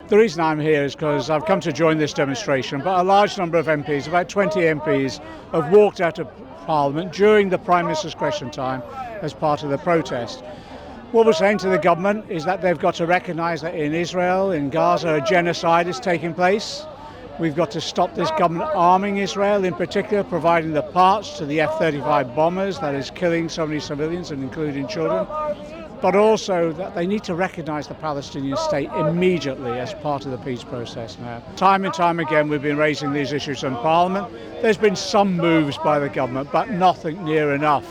The reason I'm here is because I've come to join this demonstration, but a large number of MPs, about 20 MPs, have walked out of Parliament during the Prime Minister's question time as part of the protest. What we're saying to the government is that they've got to recognise that in Israel, in Gaza, a genocide is taking place. We've got to stop this government arming Israel, in particular providing the parts to the F-35 bombers that is killing so many civilians and including children. But also that they need to recognise the Palestinian state immediately as part of the peace process now. Time and time again we've been raising these issues in Parliament. There's been some moves by the government, but nothing near enough.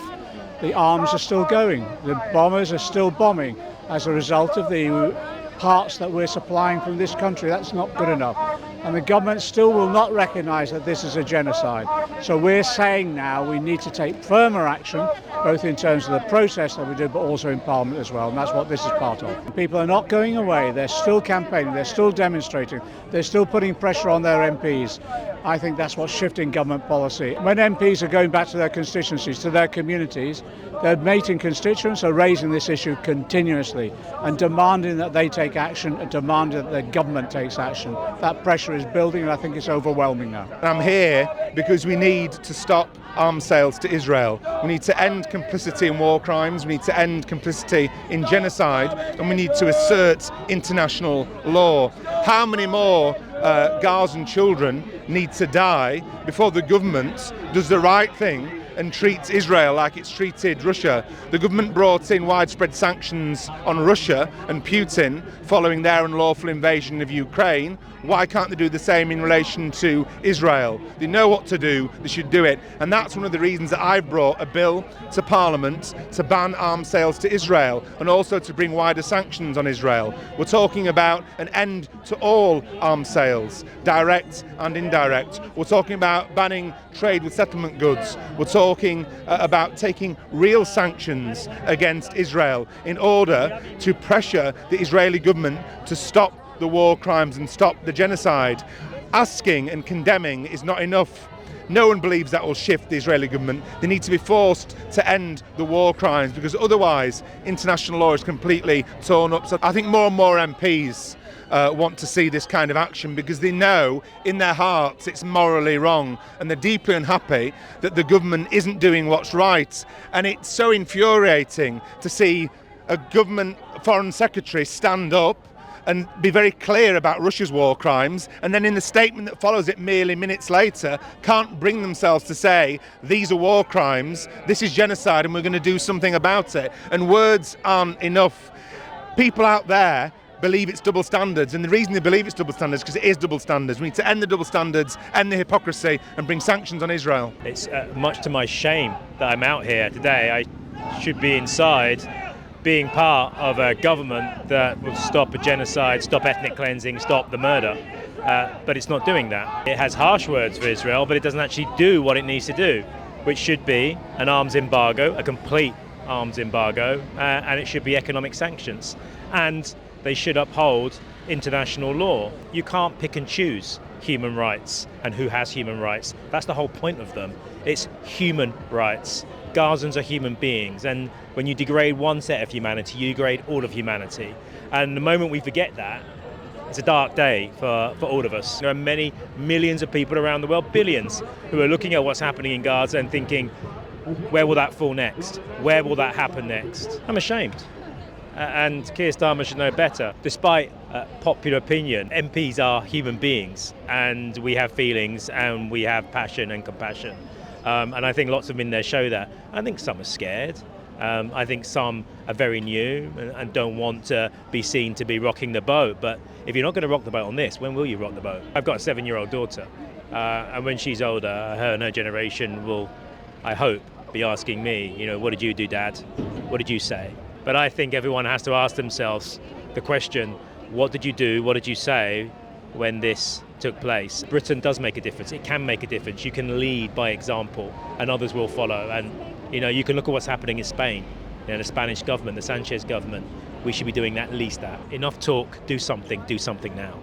The arms are still going, the bombers are still bombing as a result of the parts that we're supplying from this country. That's not good enough. And the government still will not recognise that this is a genocide. So we're saying now we need to take firmer action, both in terms of the process that we did, but also in Parliament as well. And that's what this is part of. People are not going away. They're still campaigning. They're still demonstrating. They're still putting pressure on their MPs. I think that's what's shifting government policy. When MPs are going back to their constituencies, to their communities, their mating constituents are raising this issue continuously and demanding that they take action and demanding that the government takes action. That pressure is building and I think it's overwhelming now. I'm here because we need to stop arms sales to Israel. We need to end complicity in war crimes, we need to end complicity in genocide, and we need to assert international law. How many more Gazan children need to die before the government does the right thing and treats Israel like it's treated Russia? The government brought in widespread sanctions on Russia and Putin following their unlawful invasion of Ukraine. Why can't they do the same in relation to Israel? They know what to do, they should do it. And that's one of the reasons that I've brought a bill to Parliament to ban arms sales to Israel and also to bring wider sanctions on Israel. We're talking about an end to all arms sales, direct and indirect. We're talking about banning trade with settlement goods. We're talking about taking real sanctions against Israel in order to pressure the Israeli government to stop the war crimes and stop the genocide. Asking and condemning is not enough. No one believes that will shift the Israeli government. They need to be forced to end the war crimes because otherwise international law is completely torn up. So I think more and more MPs want to see this kind of action because they know in their hearts it's morally wrong and they're deeply unhappy that the government isn't doing what's right. And it's so infuriating to see a government foreign secretary stand up and be very clear about Russia's war crimes, and then in the statement that follows it merely minutes later, can't bring themselves to say, these are war crimes, this is genocide, and we're going to do something about it. And words aren't enough. People out there believe it's double standards, and the reason they believe it's double standards is because it is double standards. We need to end the double standards, end the hypocrisy, and bring sanctions on Israel. It's much to my shame that I'm out here today. I should be inside, being part of a government that will stop a genocide, stop ethnic cleansing, stop the murder. But it's not doing that. It has harsh words for Israel, but it doesn't actually do what it needs to do, which should be an arms embargo, a complete arms embargo, and it should be economic sanctions. And they should uphold international law. You can't pick and choose human rights and who has human rights. That's the whole point of them. It's human rights. Gazans are human beings, and when you degrade one set of humanity, you degrade all of humanity. And the moment we forget that, it's a dark day for all of us. There are many millions of people around the world, billions, who are looking at what's happening in Gaza and thinking, where will that fall next? Where will that happen next? I'm ashamed. And Keir Starmer should know better. Despite popular opinion, MPs are human beings, and we have feelings and we have passion and compassion. And I think lots of them in there show that. I think some are scared. I think some are very new and don't want to be seen to be rocking the boat. But if you're not going to rock the boat on this, when will you rock the boat? I've got a 7-year-old daughter, and when she's older, her and her generation will, I hope, be asking me, what did you do, Dad? What did you say? But I think everyone has to ask themselves the question, what did you do, what did you say when this took place? Britain does make a difference. It can make a difference. You can lead by example and others will follow. And you can look at what's happening in Spain, the Spanish government, the Sanchez government. We should be doing at least that. Enough talk, do something now.